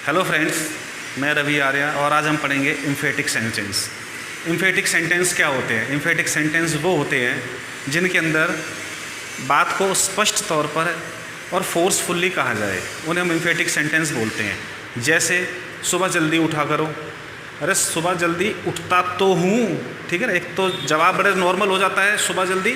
Hello friends, मैं रवि आर्या और आज हम पढ़ेंगे एम्फेटिक सेंटेंस। एम्फेटिक सेंटेंस क्या होते हैं? एम्फेटिक सेंटेंस वो होते हैं जिनके अंदर बात को स्पष्ट तौर पर और फोर्सफुली कहा जाए, उन्हें हम एम्फेटिक सेंटेंस बोलते हैं। जैसे सुबह जल्दी उठा करो। अरे सुबह जल्दी उठता तो हूँ, ठीक है ना। एक तो जवाब बड़े नॉर्मल हो जाता है, सुबह जल्दी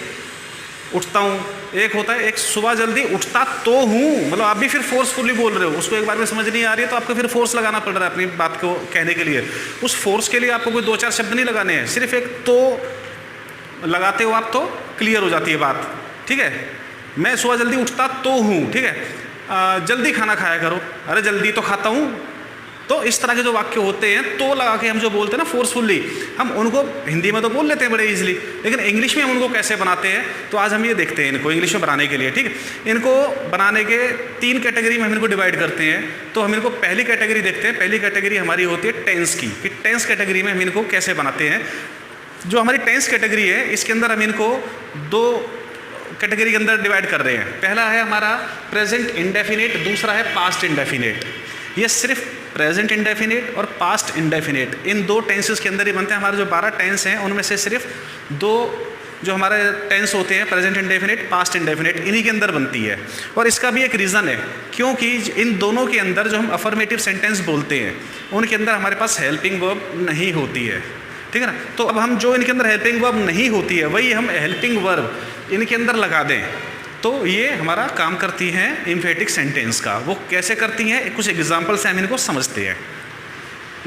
उठता हूँ। एक होता है एक सुबह जल्दी उठता तो हूँ, मतलब आप भी फिर फोर्सफुली बोल रहे हो, उसको एक बार में समझ नहीं आ रही है तो आपको फिर फोर्स लगाना पड़ रहा है अपनी बात को कहने के लिए। उस फोर्स के लिए आपको कोई दो चार शब्द नहीं लगाने हैं, सिर्फ एक तो लगाते हो आप तो क्लियर हो जाती है बात, ठीक है। मैं सुबह जल्दी उठता तो हूँ, ठीक है। जल्दी खाना खाया करो। अरे जल्दी तो खाता हूँ। तो इस तरह के जो वाक्य होते हैं तो लगा के हम जो बोलते हैं ना फोर्सफुली, हम उनको हिंदी में तो बोल लेते हैं बड़े इजीली, लेकिन इंग्लिश में हम उनको कैसे बनाते हैं तो आज हम ये देखते हैं इनको इंग्लिश में बनाने के लिए, ठीक है। इनको बनाने के तीन कैटेगरी में हम इनको डिवाइड करते हैं। तो हम इनको पहली कैटेगरी देखते हैं। पहली कैटेगरी हमारी होती है टेंस की, कि टेंस कैटेगरी में हम इनको कैसे बनाते हैं। जो हमारी टेंस कैटेगरी है इसके अंदर हम इनको दो कैटेगरी के अंदर डिवाइड कर रहे हैं। पहला है हमारा प्रेजेंट इंडेफिनिट, दूसरा है पास्ट इंडेफिनिट। ये सिर्फ प्रेजेंट इंडेफिनिट और पास्ट इंडेफिनिट, इन दो टेंसेस के अंदर ही बनते हैं। हमारे जो 12 टेंस हैं उनमें से सिर्फ दो जो हमारे टेंस होते हैं, प्रेजेंट इंडेफिनिट, पास्ट इंडेफिनिट, इन्हीं के अंदर बनती है। और इसका भी एक रीज़न है, क्योंकि इन दोनों के अंदर जो हम अफर्मेटिव सेंटेंस बोलते हैं उनके अंदर हमारे पास हेल्पिंग वर्ब नहीं होती है, ठीक है ना। तो अब हम जो इनके अंदर हेल्पिंग वर्ब नहीं होती है वही हम हेल्पिंग वर्ब इनके अंदर लगा दें तो ये हमारा काम करती हैं एम्फेटिक सेंटेंस का। वो कैसे करती हैं, कुछ एग्जांपल से हम इनको समझते हैं।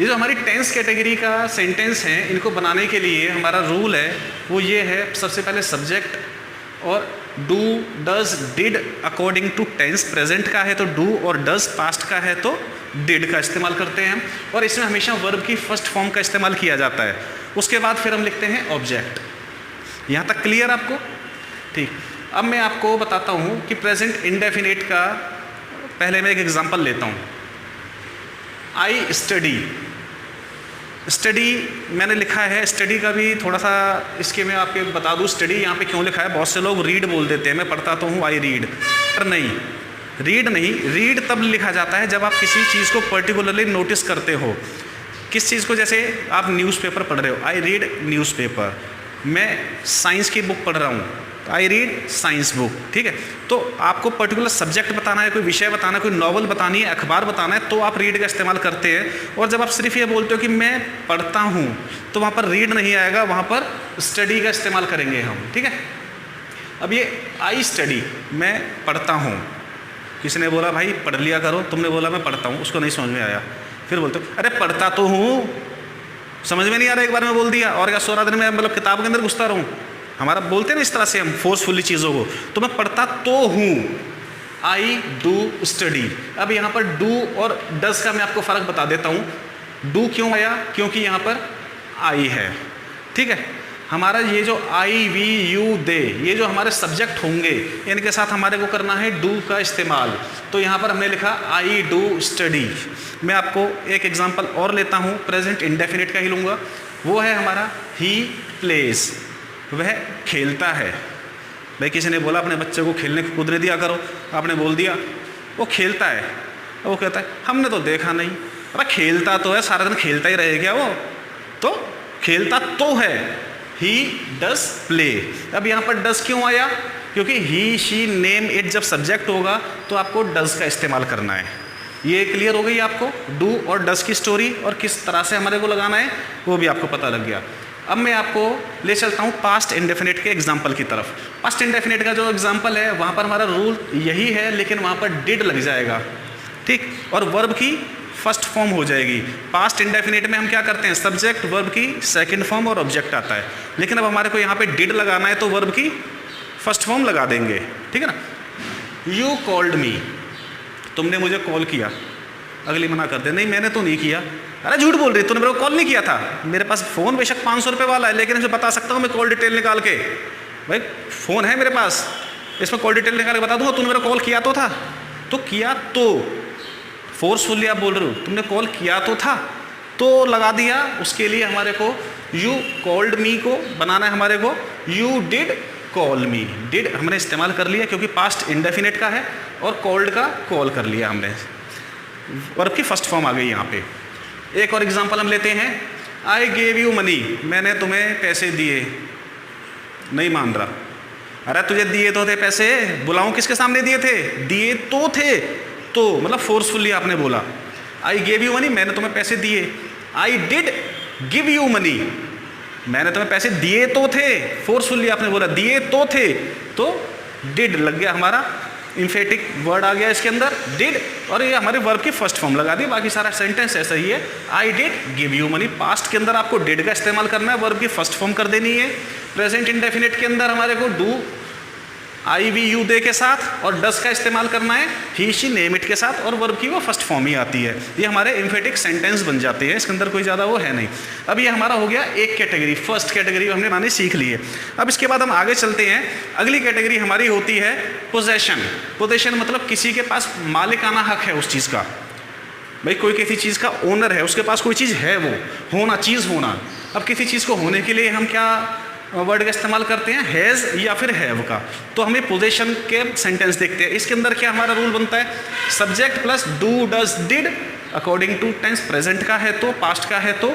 ये जो हमारी टेंस कैटेगरी का सेंटेंस है, इनको बनाने के लिए हमारा रूल है वो ये है, सबसे पहले सब्जेक्ट और do does did according to tense. Present का है तो डू और डज, पास्ट का है तो डिड का इस्तेमाल करते हैं हम। और इसमें हमेशा वर्ब की फर्स्ट फॉर्म का इस्तेमाल किया जाता है। उसके बाद फिर हम लिखते हैं ऑब्जेक्ट। यहाँ तक क्लियर आपको? ठीक। अब मैं आपको बताता हूँ कि प्रेजेंट इंडेफिनिट का पहले मैं एक एग्जांपल लेता हूँ। I study. स्टडी मैंने लिखा है, स्टडी का भी थोड़ा सा इसके मैं आपके बता दूँ स्टडी यहाँ पे क्यों लिखा है। बहुत से लोग रीड बोल देते हैं, मैं पढ़ता तो हूँ आई रीड, पर नहीं, रीड नहीं। रीड तब लिखा जाता है जब आप किसी चीज़ को पर्टिकुलरली नोटिस करते हो। किस चीज़ को? जैसे आप न्यूज़पेपर पढ़ रहे हो, आई रीड न्यूज़पेपर। मैं साइंस की बुक पढ़ रहा हूँ, आई रीड साइंस बुक, ठीक है। तो आपको पर्टिकुलर सब्जेक्ट बताना है, कोई विषय बताना है, कोई नॉवल बतानी है, अखबार बताना है, तो आप रीड का इस्तेमाल करते हैं। और जब आप सिर्फ ये बोलते हो कि मैं पढ़ता हूँ तो वहाँ पर रीड नहीं आएगा, वहाँ पर स्टडी का इस्तेमाल करेंगे हम, ठीक है। अब ये आई स्टडी, मैं पढ़ता हूँ। किसी ने बोला भाई पढ़ लिया करो, तुमने बोला मैं पढ़ता हूँ, उसको नहीं समझ में आया। फिर बोलते हो अरे पढ़ता तो हूँ, समझ में नहीं आ रहा, एक बार में बोल दिया और क्या 16 दिन में मतलब किताब के अंदर घुसता रहूँ। हमारा बोलते हैं ना इस तरह से हम फोर्सफुली चीज़ों को। तो मैं पढ़ता तो हूँ, आई डू स्टडी। अब यहाँ पर डू और डज का मैं आपको फ़र्क बता देता हूँ। डू क्यों आया? क्योंकि यहाँ पर आई है, ठीक है। हमारा ये जो आई वी यू दे, ये जो हमारे सब्जेक्ट होंगे इनके साथ हमारे को करना है डू का इस्तेमाल। तो यहाँ पर हमने लिखा आई डू स्टडी। मैं आपको एक एग्जांपल और लेता हूँ, प्रेजेंट इंडेफिनिट का ही लूँगा। वो है हमारा ही प्लेज, वह खेलता है। भाई किसी ने बोला अपने बच्चे को खेलने कूदने दिया करो, आपने बोल दिया वो खेलता है। वो कहता है हमने तो देखा नहीं। अरे खेलता तो है, सारा दिन खेलता ही रहे क्या वो? तो खेलता तो है, ही डज प्ले। अब यहाँ पर डज क्यों आया? क्योंकि ही शी नेम इट जब सब्जेक्ट होगा तो आपको डज का इस्तेमाल करना है। ये क्लियर हो गई आपको डू और डज की स्टोरी, और किस तरह से हमारे को लगाना है वो भी आपको पता लग गया। अब मैं आपको ले चलता हूँ पास्ट इंडेफिनिट के एग्जाम्पल की तरफ। पास्ट इंडेफिनिट का जो एग्जाम्पल है वहाँ पर हमारा रूल यही है, लेकिन वहाँ पर डिड लग जाएगा, ठीक, और वर्ब की फर्स्ट फॉर्म हो जाएगी। पास्ट इंडेफिनिट में हम क्या करते हैं, सब्जेक्ट वर्ब की सेकंड फॉर्म और ऑब्जेक्ट आता है, लेकिन अब हमारे को यहाँ पे डिड लगाना है तो वर्ब की फर्स्ट फॉर्म लगा देंगे, ठीक है ना। यू कॉल्ड मी, तुमने मुझे कॉल किया। अगली मना कर दे, नहीं मैंने तो नहीं किया। अरे झूठ बोल रही, तूने मेरे को कॉल नहीं किया था। मेरे पास फ़ोन बेशक 500 रुपये वाला है, लेकिन इसे बता सकता हूँ मैं कॉल डिटेल निकाल के। भाई फ़ोन है मेरे पास, इसमें कॉल डिटेल निकाल के बता दूँगा तूने मेरा कॉल किया तो था। तो किया तो फोर्सफुली आप बोल रहे हो, तुमने कॉल किया तो था, तो लगा दिया। उसके लिए हमारे को यू कॉल्ड मी को बनाना है, हमारे को you did call me. Did हमने इस्तेमाल कर लिया क्योंकि पास्ट इंडेफिनिट का है, और कॉल्ड का कॉल कर लिया हमने। वर्ब की फर्स्ट फॉर्म आ गई यहाँ पे। एक और एग्जांपल हम लेते हैं, आई गेव यू मनी, मैंने तुम्हें पैसे दिए। नहीं मान रहा, अरे तुझे दिए तो थे पैसे, बुलाऊं किसके सामने दिए थे? दिए तो थे, तो मतलब फोर्सफुली आपने बोला। आई गेव यू मनी, मैंने तुम्हें पैसे दिए। I did give you money, मैंने तुम्हें पैसे दिए तो थे, फोर्सफुली आपने बोला दिए तो थे, तो डिड लग गया हमारा, इम्फेटिक वर्ड आ गया इसके अंदर डिड, और ये हमारे वर्ब की फर्स्ट फॉर्म लगा दी। बाकी सारा सेंटेंस ऐसा ही है, I did give you money. Past के अंदर आपको डिड का इस्तेमाल करना है, वर्ब की फर्स्ट फॉर्म कर देनी है। प्रेजेंट इंडेफिनिट के अंदर हमारे को do I we you they के साथ और डस का इस्तेमाल करना है, ही शी नेम इट के साथ, और वर्ब की वो फर्स्ट फॉर्म ही आती है। ये हमारे इम्फेटिक सेंटेंस बन जाते हैं, इसके अंदर कोई ज़्यादा वो है नहीं। अब ये हमारा हो गया एक कैटेगरी, फर्स्ट कैटेगरी हमने बनानी सीख ली है। अब इसके बाद हम आगे चलते हैं, अगली कैटेगरी हमारी होती है पोजेशन। पोजेशन मतलब किसी के पास मालिकाना हक है उस चीज़ का। भाई कोई किसी चीज़ का ओनर है, उसके पास कोई चीज़ है, वो होना, चीज़ होना। अब किसी चीज़ को होने के लिए हम क्या वर्ड का इस्तेमाल करते हैं? हैज़ या फिर हैव का। तो हमें पोजीशन के सेंटेंस देखते हैं, इसके अंदर क्या हमारा रूल बनता है? Subject plus do does did according to tense, present का है तो, पास्ट का है तो,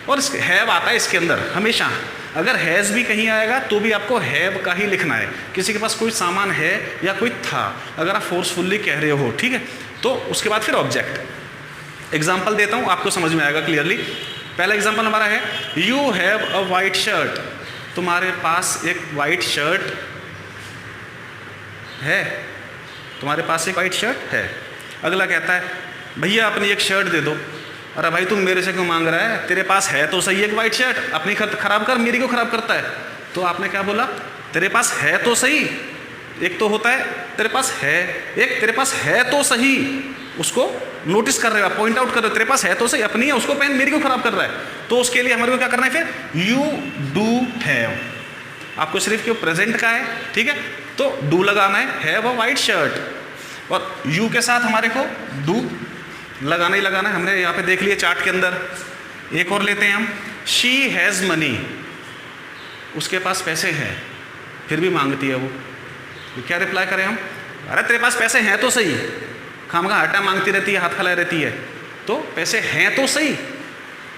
और हैव आता है इसके अंदर हमेशा। अगर हैज़ भी कहीं आएगा तो भी आपको हैव का ही लिखना है। किसी के पास कोई सामान है या कोई था, अगर आप फोर्सफुली कह रहे हो, ठीक है, तो उसके बाद फिर ऑब्जेक्ट। एग्जाम्पल देता हूँ, आपको समझ में आएगा क्लियरली। पहला एग्जाम्पल हमारा है, you have a white shirt, तुम्हारे पास एक वाइट शर्ट है, तुम्हारे पास एक वाइट शर्ट है। अगला कहता है, भैया अपनी एक शर्ट दे दो। अरे भाई तुम मेरे से क्यों मांग रहा है? तेरे पास है तो सही एक वाइट शर्ट, अपनी खराब कर, मेरी क्यों खराब करता है? तो आपने क्या बोला? तेरे पास है तो सही। एक तो होता है तेरे पास है, एक तेरे पास है तो सही, उसको नोटिस कर रहे हो, पॉइंट आउट कर रहे हो, तेरे पास है तो सही, अपनी है, उसको पहन, मेरी क्यों खराब कर रहा है? तो उसके लिए हमारे को क्या करना है फिर? You do have. आपको सिर्फ क्यों प्रेजेंट का है, ठीक है, तो डू लगाना है, हैव अ वाइट शर्ट, और यू के साथ हमारे को डू लगाना ही लगाना है। हमने यहाँ पे देख लिया चार्ट के अंदर। एक और लेते हैं हम, शी हैज़ मनी, उसके पास पैसे हैं, फिर भी मांगती है वो, तो क्या रिप्लाई करें हम? अरे तेरे पास पैसे हैं तो सही, खामखा हटा मांगती रहती है, हाथ फैलाए रहती है, तो पैसे हैं तो सही,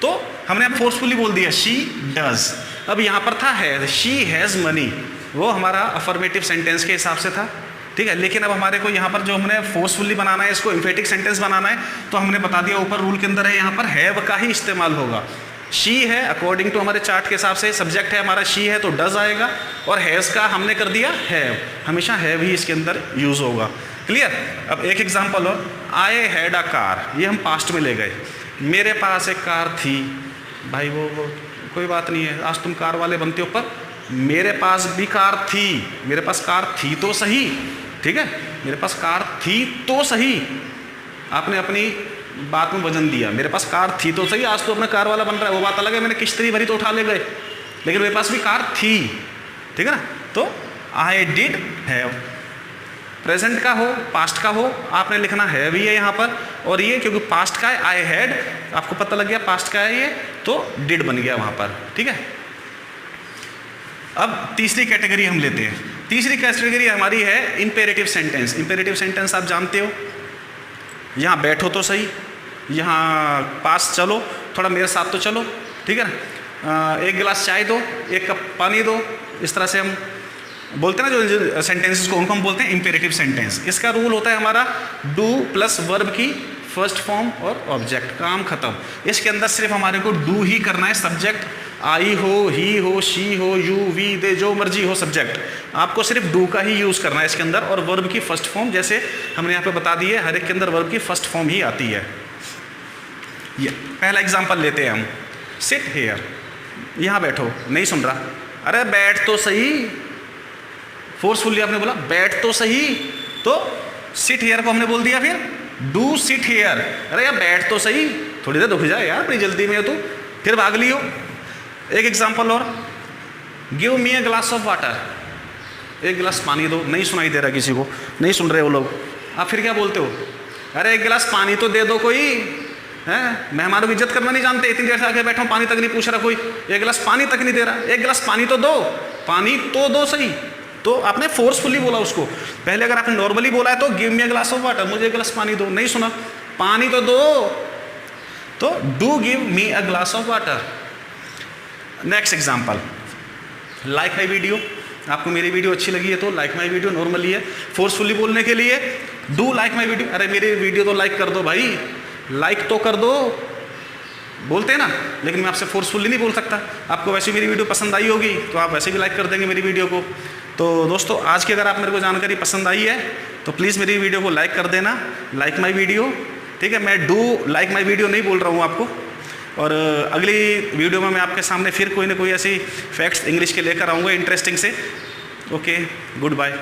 तो हमने अब फोर्सफुली बोल दिया शी डज। अब यहाँ पर था है, शी हैज़ मनी, वो हमारा अफर्मेटिव सेंटेंस के हिसाब से था, ठीक है। लेकिन अब हमारे को यहाँ पर जो हमने फोर्सफुली बनाना है, इसको इम्फेटिक सेंटेंस बनाना है, तो हमने बता दिया ऊपर रूल के अंदर है, यहाँ पर हैव का ही इस्तेमाल होगा। शी है, अकॉर्डिंग टू हमारे चार्ट के हिसाब से सब्जेक्ट है हमारा शी है, तो डज आएगा, और हैज़ का हमने कर दिया हैव, हमेशा हैव ही इसके अंदर यूज़ होगा। क्लियर? अब एक एग्जांपल और, आई हैड अ कार, ये हम पास्ट में ले गए, मेरे पास एक कार थी। भाई वो कोई बात नहीं है, आज तुम कार वाले बनते हो, पर मेरे पास भी कार थी, मेरे पास कार थी तो सही, ठीक है, मेरे पास कार थी तो सही। आपने अपनी बात में वजन दिया, मेरे पास कार थी तो सही, आज तो अपना कार वाला बन रहा है, वो बात अलग है, मैंने किश्ती भरी तो उठा ले गए, लेकिन मेरे पास भी कार थी, ठीक है ना। तो आई डिड हैव, प्रेजेंट का हो, पास्ट का हो, आपने लिखना है भी है यहाँ पर, और ये क्योंकि पास्ट का है, आई हैड, आपको पता लग गया पास्ट का है ये, तो डिड बन गया वहाँ पर, ठीक है। अब तीसरी कैटेगरी हम लेते हैं। तीसरी कैटेगरी हमारी है इंपेरेटिव सेंटेंस। इंपेरेटिव सेंटेंस आप जानते हो, यहाँ बैठो तो सही, यहाँ पास चलो, थोड़ा मेरे साथ तो चलो, ठीक है ना, एक गिलास चाय दो, एक कप पानी दो, इस तरह से हम बोलते हैं ना जो सेंटेंसेस को, उनको हम बोलते हैं इंपेरेटिव सेंटेंस। इसका रूल होता है हमारा डू प्लस वर्ब की फर्स्ट फॉर्म और ऑब्जेक्ट, काम खत्म। इसके अंदर सिर्फ हमारे को डू ही करना है, सब्जेक्ट आई हो, ही हो, शी हो, यू, वी, दे, जो मर्जी हो सब्जेक्ट, आपको सिर्फ डू का ही यूज़ करना है इसके अंदर, और वर्ब की फर्स्ट फॉर्म जैसे हमने यहाँ पे बता दी है, हर एक के अंदर वर्ब की फर्स्ट फॉर्म ही आती है। ये पहला एग्जाम्पल लेते हैं हम, सिट हेयर, यहाँ बैठो, नहीं सुन रहा, अरे बैठ तो सही, फोर्सफुली आपने बोला बैठ तो सही, तो सिट हेयर को हमने बोल दिया फिर डू सिट हेयर। अरे यार बैठ तो सही, थोड़ी देर रुक जाए यार, बड़ी जल्दी में हो तो, फिर भाग लियो। एक एग्जांपल और, give me a glass of water, एक गिलास पानी दो, नहीं सुनाई दे रहा किसी को, नहीं सुन रहे वो लोग, आप फिर क्या बोलते हो? अरे एक गिलास पानी तो दे दो कोई, हैं? मेहमानों की इज्जत करना नहीं जानते, इतनी देर से आके बैठा हूँ, पानी तक नहीं पूछ रहा कोई, एक गिलास पानी तक नहीं दे रहा, एक गिलास पानी तो दो, पानी तो दो सही। तो आपने फोर्सफुली बोला उसको। पहले अगर आपने नॉर्मली बोला है तो give me a glass of water, मुझे एक गिलास पानी दो, नहीं सुना, पानी तो दो, तो do give me a glass of water. Next example, like my video. आपको मेरी वीडियो अच्छी लगी है तो लाइक माई वीडियो नॉर्मली है। फोर्सफुली बोलने के लिए डू लाइक माई वीडियो, अरे मेरी वीडियो तो लाइक कर दो भाई, लाइक तो कर दो, बोलते हैं ना, लेकिन मैं आपसे फोर्सफुली नहीं बोल सकता। आपको वैसे मेरी वीडियो पसंद आई होगी तो आप वैसे भी लाइक कर देंगे मेरी वीडियो को। तो दोस्तों आज की अगर आप मेरे को जानकारी पसंद आई है तो प्लीज़ मेरी वीडियो को लाइक कर देना, लाइक माई वीडियो, ठीक है। मैं डू लाइक माई वीडियो नहीं बोल रहा हूँ आपको। और अगली वीडियो में मैं आपके सामने फिर कोई ना कोई ऐसी फैक्ट्स इंग्लिश के लेकर आऊँगा इंटरेस्टिंग से। Okay, good bye.